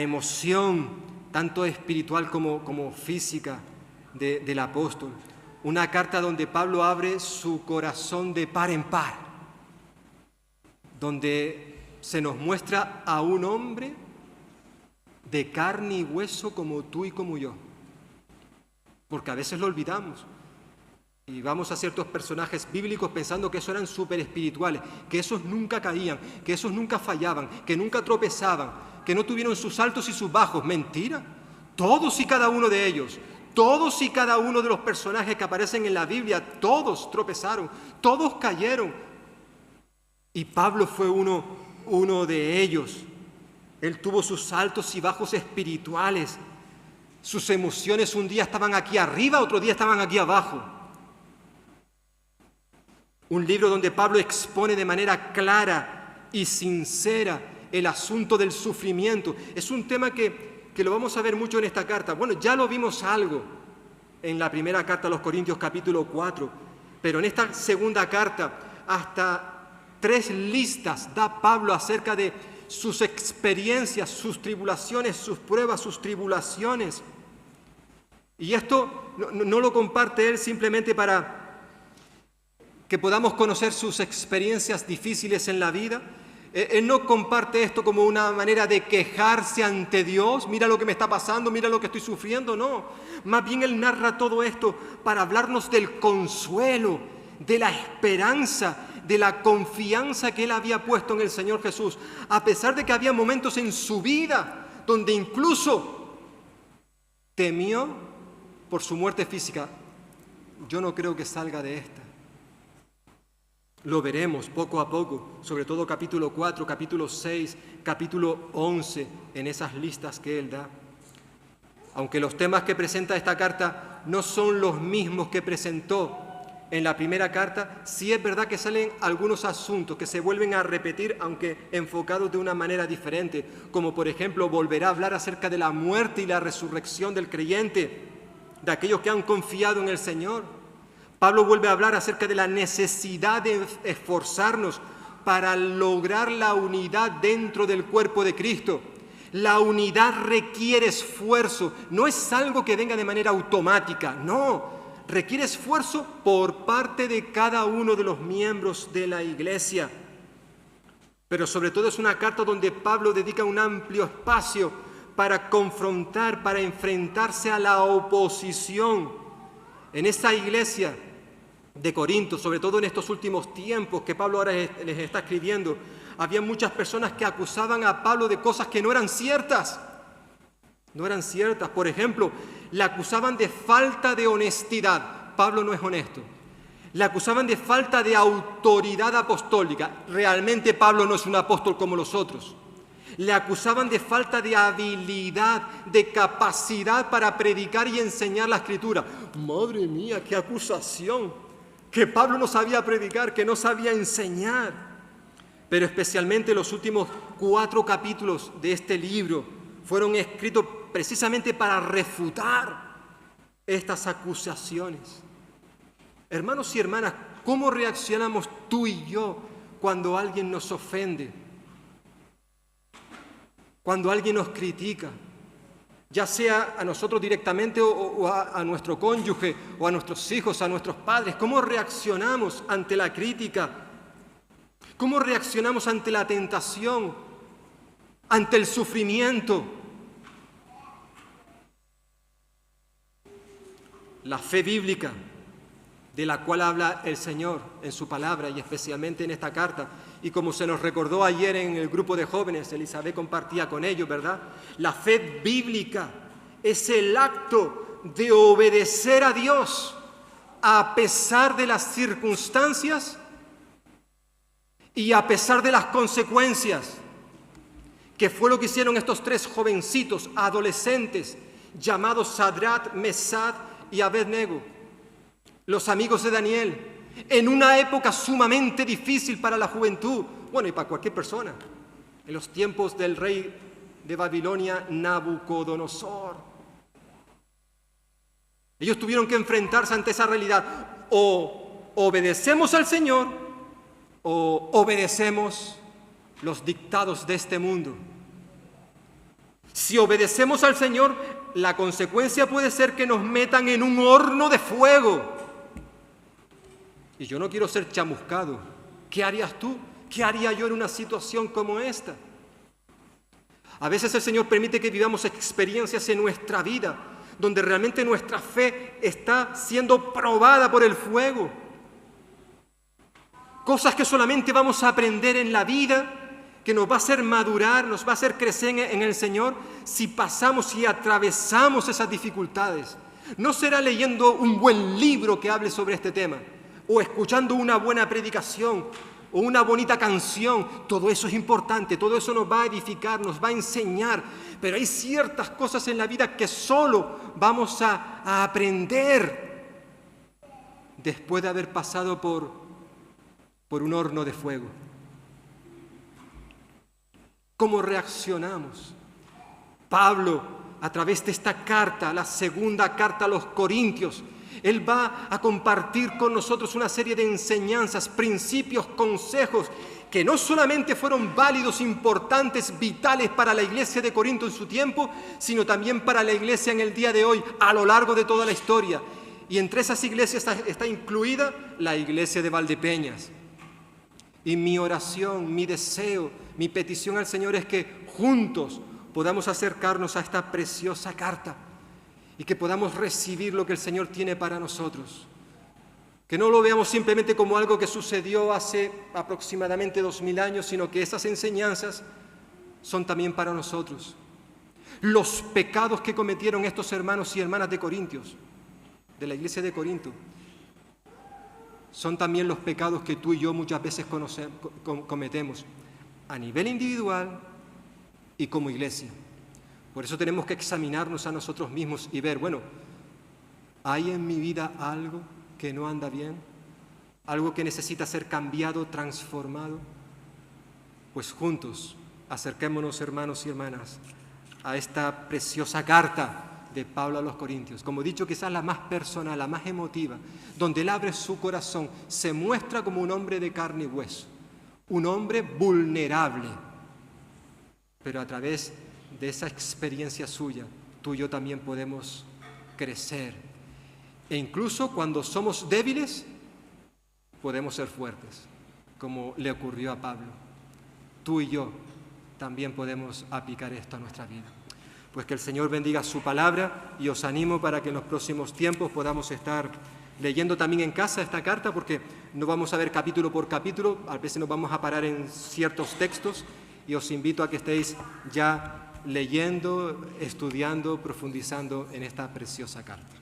emoción, tanto espiritual como física del apóstol. Una carta donde Pablo abre su corazón de par en par, donde se nos muestra a un hombre de carne y hueso como tú y como yo, porque a veces lo olvidamos y vamos a ciertos personajes bíblicos pensando que esos eran súper espirituales, que esos nunca caían, que esos nunca fallaban, que nunca tropezaban, que no tuvieron sus altos y sus bajos. Mentira, todos y cada uno de ellos, todos y cada uno de los personajes que aparecen en la Biblia, todos tropezaron, todos cayeron, y Pablo fue uno de ellos. Él tuvo sus altos y bajos espirituales. Sus emociones un día estaban aquí arriba, otro día estaban aquí abajo. Un libro donde Pablo expone de manera clara y sincera el asunto del sufrimiento. Es un tema que lo vamos a ver mucho en esta carta. Bueno, ya lo vimos algo en la primera carta a los Corintios, capítulo 4, pero en esta segunda carta hasta 3 listas da Pablo acerca de sus experiencias, sus tribulaciones, sus pruebas, sus tribulaciones. Y esto no lo comparte él simplemente para que podamos conocer sus experiencias difíciles en la vida. Él no comparte esto como una manera de quejarse ante Dios. Mira lo que me está pasando, mira lo que estoy sufriendo. No, más bien él narra todo esto para hablarnos del consuelo, de la esperanza, de la confianza que él había puesto en el Señor Jesús, a pesar de que había momentos en su vida donde incluso temió por su muerte física. Yo no creo que salga de esta. Lo veremos poco a poco, sobre todo capítulo 4, capítulo 6, capítulo 11, en esas listas que él da. Aunque los temas que presenta esta carta no son los mismos que presentó en la primera carta, sí es verdad que salen algunos asuntos que se vuelven a repetir, aunque enfocados de una manera diferente, como por ejemplo volverá a hablar acerca de la muerte y la resurrección del creyente, de aquellos que han confiado en el Señor. Pablo vuelve a hablar acerca de la necesidad de esforzarnos para lograr la unidad dentro del cuerpo de Cristo. La unidad requiere esfuerzo, no es algo que venga de manera automática, no. Requiere esfuerzo por parte de cada uno de los miembros de la iglesia. Pero sobre todo es una carta donde Pablo dedica un amplio espacio para confrontar, para enfrentarse a la oposición. En esa iglesia de Corinto, sobre todo en estos últimos tiempos que Pablo ahora les está escribiendo, había muchas personas que acusaban a Pablo de cosas que no eran ciertas. No eran ciertas. Por ejemplo, le acusaban de falta de honestidad. Pablo no es honesto. Le acusaban de falta de autoridad apostólica. Realmente Pablo no es un apóstol como los otros. Le acusaban de falta de habilidad, de capacidad para predicar y enseñar la Escritura. Madre mía, qué acusación. Que Pablo no sabía predicar, que no sabía enseñar. Pero especialmente los últimos 4 capítulos de este libro fueron escritos precisamente para refutar estas acusaciones. Hermanos y hermanas, ¿cómo reaccionamos tú y yo cuando alguien nos ofende? Cuando alguien nos critica, ya sea a nosotros directamente o a nuestro cónyuge o a nuestros hijos, a nuestros padres. ¿Cómo reaccionamos ante la crítica? ¿Cómo reaccionamos ante la tentación, ante el sufrimiento? La fe bíblica, de la cual habla el Señor en su palabra y especialmente en esta carta, y como se nos recordó ayer en el grupo de jóvenes, Elizabeth compartía con ellos, ¿verdad? La fe bíblica es el acto de obedecer a Dios a pesar de las circunstancias y a pesar de las consecuencias, que fue lo que hicieron estos tres jovencitos, adolescentes, llamados Sadrat, Mesad y Abednego, los amigos de Daniel, en una época sumamente difícil para la juventud, bueno, y para cualquier persona, en los tiempos del rey de Babilonia, Nabucodonosor. Ellos tuvieron que enfrentarse ante esa realidad: o obedecemos al Señor o obedecemos los dictados de este mundo. Si obedecemos al Señor, la consecuencia puede ser que nos metan en un horno de fuego. Y yo no quiero ser chamuscado. ¿Qué harías tú? ¿Qué haría yo en una situación como esta? A veces el Señor permite que vivamos experiencias en nuestra vida donde realmente nuestra fe está siendo probada por el fuego. Cosas que solamente vamos a aprender en la vida, que nos va a hacer madurar, nos va a hacer crecer en el Señor si pasamos y atravesamos esas dificultades. No será leyendo un buen libro que hable sobre este tema, o escuchando una buena predicación, o una bonita canción. Todo eso es importante, todo eso nos va a edificar, nos va a enseñar, pero hay ciertas cosas en la vida que solo vamos a aprender después de haber pasado por un horno de fuego. ¿Cómo reaccionamos? Pablo, a través de esta carta, la segunda carta a los Corintios, él va a compartir con nosotros una serie de enseñanzas, principios, consejos, que no solamente fueron válidos, importantes, vitales para la iglesia de Corinto en su tiempo, sino también para la iglesia en el día de hoy, a lo largo de toda la historia. Y entre esas iglesias está incluida la iglesia de Valdepeñas. Y mi oración, mi deseo, mi petición al Señor es que juntos podamos acercarnos a esta preciosa carta y que podamos recibir lo que el Señor tiene para nosotros. Que no lo veamos simplemente como algo que sucedió hace aproximadamente 2000 años, sino que esas enseñanzas son también para nosotros. Los pecados que cometieron estos hermanos y hermanas de Corintios, de la iglesia de Corinto, son también los pecados que tú y yo muchas veces cometemos a nivel individual y como iglesia. Por eso tenemos que examinarnos a nosotros mismos y ver, bueno, ¿hay en mi vida algo que no anda bien? ¿Algo que necesita ser cambiado, transformado? Pues juntos, acerquémonos, hermanos y hermanas, a esta preciosa carta de Pablo a los Corintios. Como he dicho, quizás la más personal, la más emotiva, donde él abre su corazón, se muestra como un hombre de carne y hueso, un hombre vulnerable, pero a través de esa experiencia suya, tú y yo también podemos crecer. E incluso cuando somos débiles, podemos ser fuertes, como le ocurrió a Pablo. Tú y yo también podemos aplicar esto a nuestra vida. Pues que el Señor bendiga su palabra y os animo para que en los próximos tiempos podamos estar leyendo también en casa esta carta, porque no vamos a ver capítulo por capítulo, a veces nos vamos a parar en ciertos textos y os invito a que estéis ya leyendo, estudiando, profundizando en esta preciosa carta.